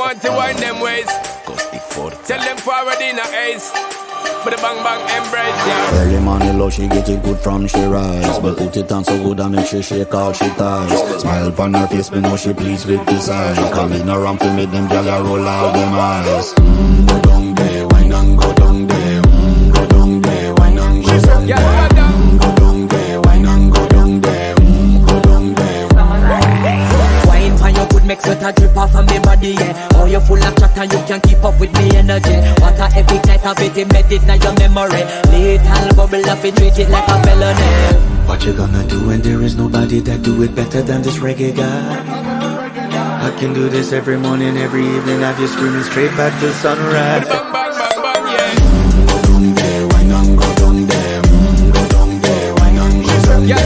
want to wind them ways. Tell them forward in a ace. But the bang bang embrace, yeah. Early morning low, she get it good from she rise. But put it on so good and make she shake all she ties. Smile upon her face, me know she pleased with this eye. Coming around to make them gyal roll out them eyes. Go down there, wine and go down there. Go down there, wine and go down there. Go down there, wine and go down there. Go down there. Wine for your good make sweat a drip off of me body, yeah. Oh, you full of chat and you can keep up with me energy. What a epic night of it, embedded in your memory. Little bubble up and treat it like a felony. What you gonna do when there is nobody that do it better than this reggae guy? I can do this every morning, every evening, have you screaming straight back to sunrise.